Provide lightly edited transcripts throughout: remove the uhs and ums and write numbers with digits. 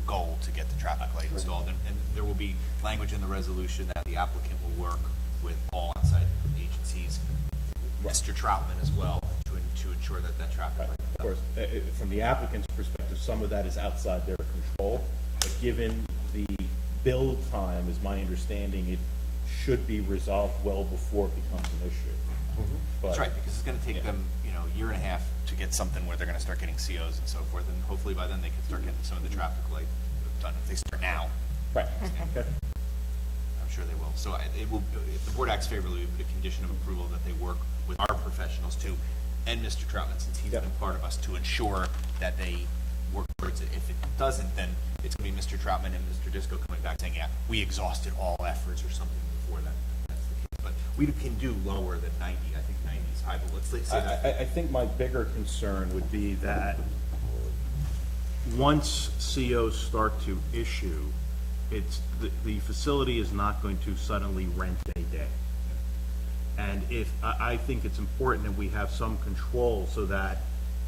goal to get the traffic light installed. And there will be language in the resolution that the applicant will work with all on-site agencies, Mr. Troutman as well, to ensure that that traffic light. Of course, from the applicant's perspective, some of that is outside their control, but given the build time, is my understanding, it should be resolved well before it becomes an issue. But, That's right, because it's going to take them, a year and a half to get something where they're going to start getting COs and so forth, and hopefully by then they can start getting some of the traffic light done. If they start now, right. Okay. I'm sure they will. So it will, if the board acts favorably, we put a condition of approval that they work with our professionals too, and Mr. Troutman, since he's been part of us, to ensure that they work towards it. If it doesn't, then it's going to be Mr. Troutman and Mr. Disco coming back saying, yeah, we exhausted all efforts or something before that. That's the case. But we can do lower than 90. I think 90 is high, but let's say that. I think my bigger concern would be that once COs start to issue, it's the facility is not going to suddenly rent a day. And if I think it's important that we have some control so that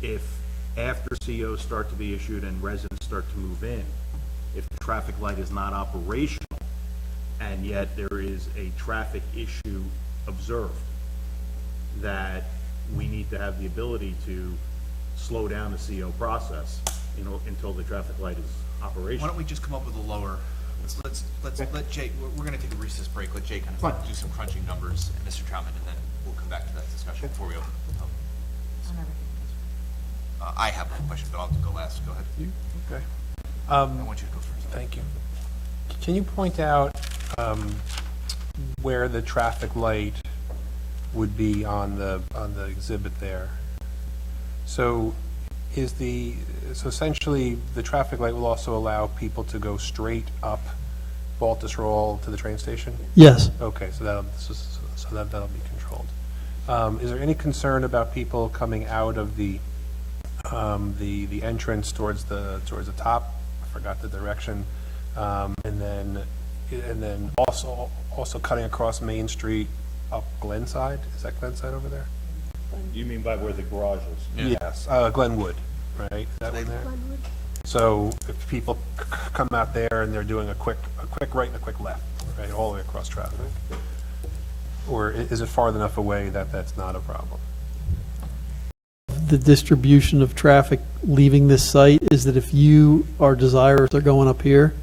if after COs start to be issued and residents start to move in, if the traffic light is not operational and yet there is a traffic issue observed, that we need to have the ability to slow down the CO process, until the traffic light is operational. Why don't we just come up with a lower, let's let Jay, we're going to take a recess break, let Jay kind of do some crunching numbers, and Mr. Troutman, and then we'll come back to that discussion before we open the public. I have one question, but I'll go last. Go ahead. Okay. I want you to go first. Thank you. Can you point out where the traffic light would be on the exhibit there? So essentially the traffic light will also allow people to go straight up Baltus Roll to the train station? Yes. Okay, so that'll be controlled. Is there any concern about people coming out of the entrance towards the top? I forgot the direction, and then also cutting across Main Street up Glenside. Is that Glenside over there? You mean by where the garage is? Yeah. Yes, Glenwood, right? Is that one there? Glenwood. So if people come out there and they're doing a quick right and a quick left, right, all the way across traffic, or is it far enough away that that's not a problem? The distribution of traffic leaving this site is that if you are desirous of going up here,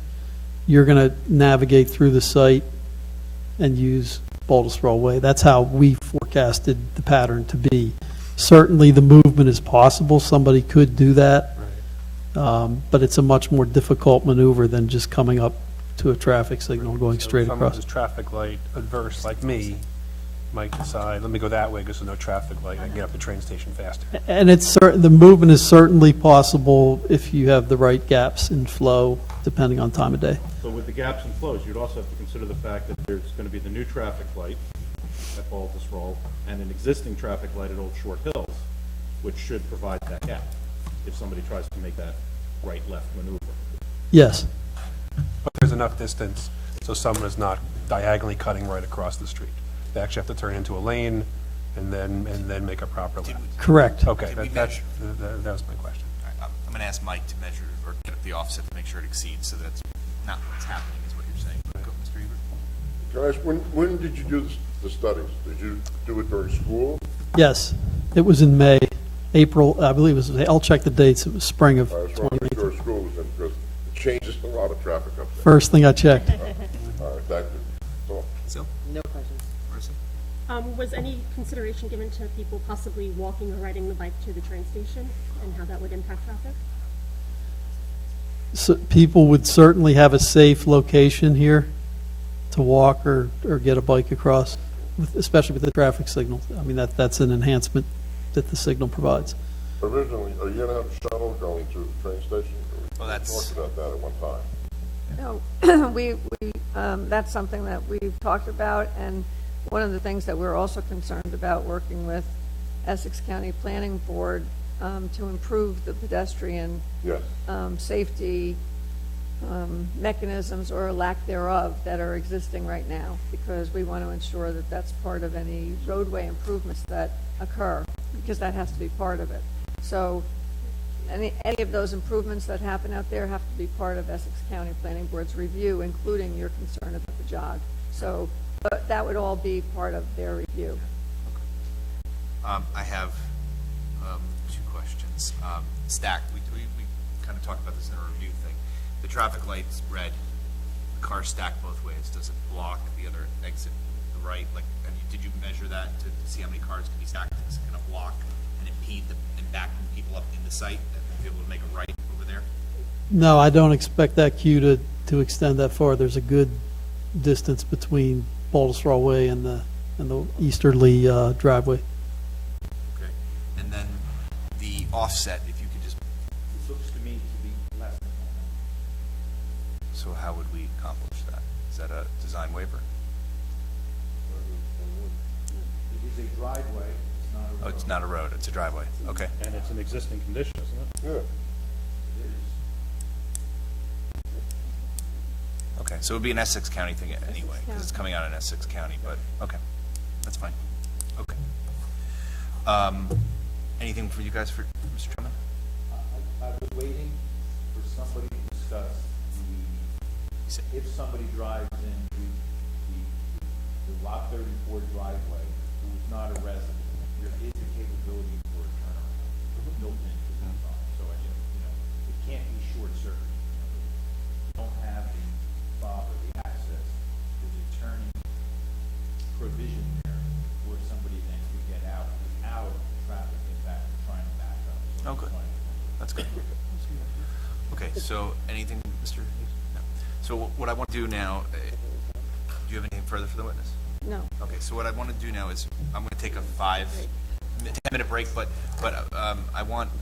you're going to navigate through the site and use Baltus Roll Way. That's how we forecasted the pattern to be. Certainly the movement is possible. Somebody could do that. Right. But it's a much more difficult maneuver than just coming up to a traffic signal and going straight someone across. who's traffic light adverse like me might decide, let me go that way because there's no traffic light. I can get up the train station faster. And the movement is certainly possible if you have the right gaps in flow, depending on time of day. So with the gaps and flows, you'd also have to consider the fact that there's going to be the new traffic light at Baltus Roll and an existing traffic light at Old Short Hills, which should provide that gap if somebody tries to make that right-left maneuver. Yes. But there's enough distance so someone is not diagonally cutting right across the street. They actually have to turn into a lane and then make a proper left. Correct. Okay, Did we that measure? was my question. All right, I'm going to ask Mike to measure or get up the offset to make sure it exceeds, so that's not what's happening, is what you're saying. Go, Mr. Ebert. Can I ask, when did you do the studies? Did you do it during school? Yes. It was in May, April, I believe it was, I'll check the dates. It was spring of I just want to make 2018. sure school was in, because it changes a lot of traffic up there. First thing I checked. All right, thank you. So, Sil? No questions. Marissa? Was any consideration given to people possibly walking or riding the bike to the train station and how that would impact traffic? So people would certainly have a safe location here to walk or get a bike across, especially with the traffic signal. I mean, that's an enhancement that the signal provides. originally, are you going to have a shuttle going to the train station? Well, that's- We talked about that at one time. No, that's something that we've talked about, and one of the things that we're also concerned about working with Essex County Planning Board to improve the pedestrian Yes. safety mechanisms or lack thereof that are existing right now, because we want to ensure that that's part of any roadway improvements that occur, because that has to be part of it. So any of those improvements that happen out there have to be part of Essex County Planning Board's review, including your concern about the jog. So, but that would all be part of their review. I have two questions. Stack, we kind of talked about this in a review thing. The traffic light's red, the cars stack both ways. Does it block the other exit, the right? Like, did you measure that to see how many cars can be stacked? Is it going to block and impede and back people up in the site that won't be able to make a right over there? No, I don't expect that queue to extend that far. There's a good distance between Baltusrol Way and the easterly driveway. Okay. And then the offset, if you could just, It looks to me to be less than that. so how would we accomplish that? Is that a design waiver? It is a driveway, it's not a road. Oh, it's not a road, it's a driveway. Okay. And it's an existing condition, isn't it? Yeah. Okay, so it would be an Essex County thing anyway, because it's coming out in Essex County, but, okay, that's fine. Okay. Anything for you guys for Mr. Drummond? I was waiting for somebody to discuss if somebody drives in the lot 34 driveway who is not a resident, there is a capability for a turnaround built into the design. So I just, it can't be short circuit. You don't have the fob or the access, there's a turning provision there where somebody then could get out without traffic impact and trying to back up. So Oh, good. That's good. Okay, so anything, Mr. Hayes? No. So what I want to do now, do you have anything further for the witness? No. Okay, so what I want to do now is, I'm going to take a 10-minute break, but I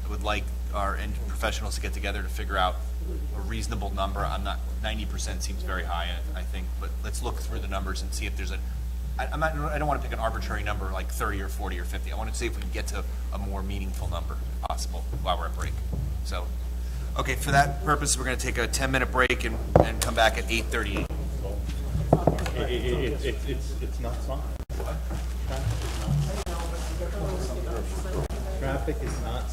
would like our end professionals to get together to figure out a reasonable number. I'm not, 90% seems very high, I think, but let's look through the numbers and see if there's I don't want to pick an arbitrary number like 30 or 40 or 50. I want to see if we can get to a more meaningful number if possible while we're at break. So, okay, for that purpose, we're going to take a 10-minute break and come back at 8:38. It's not fine. Traffic is not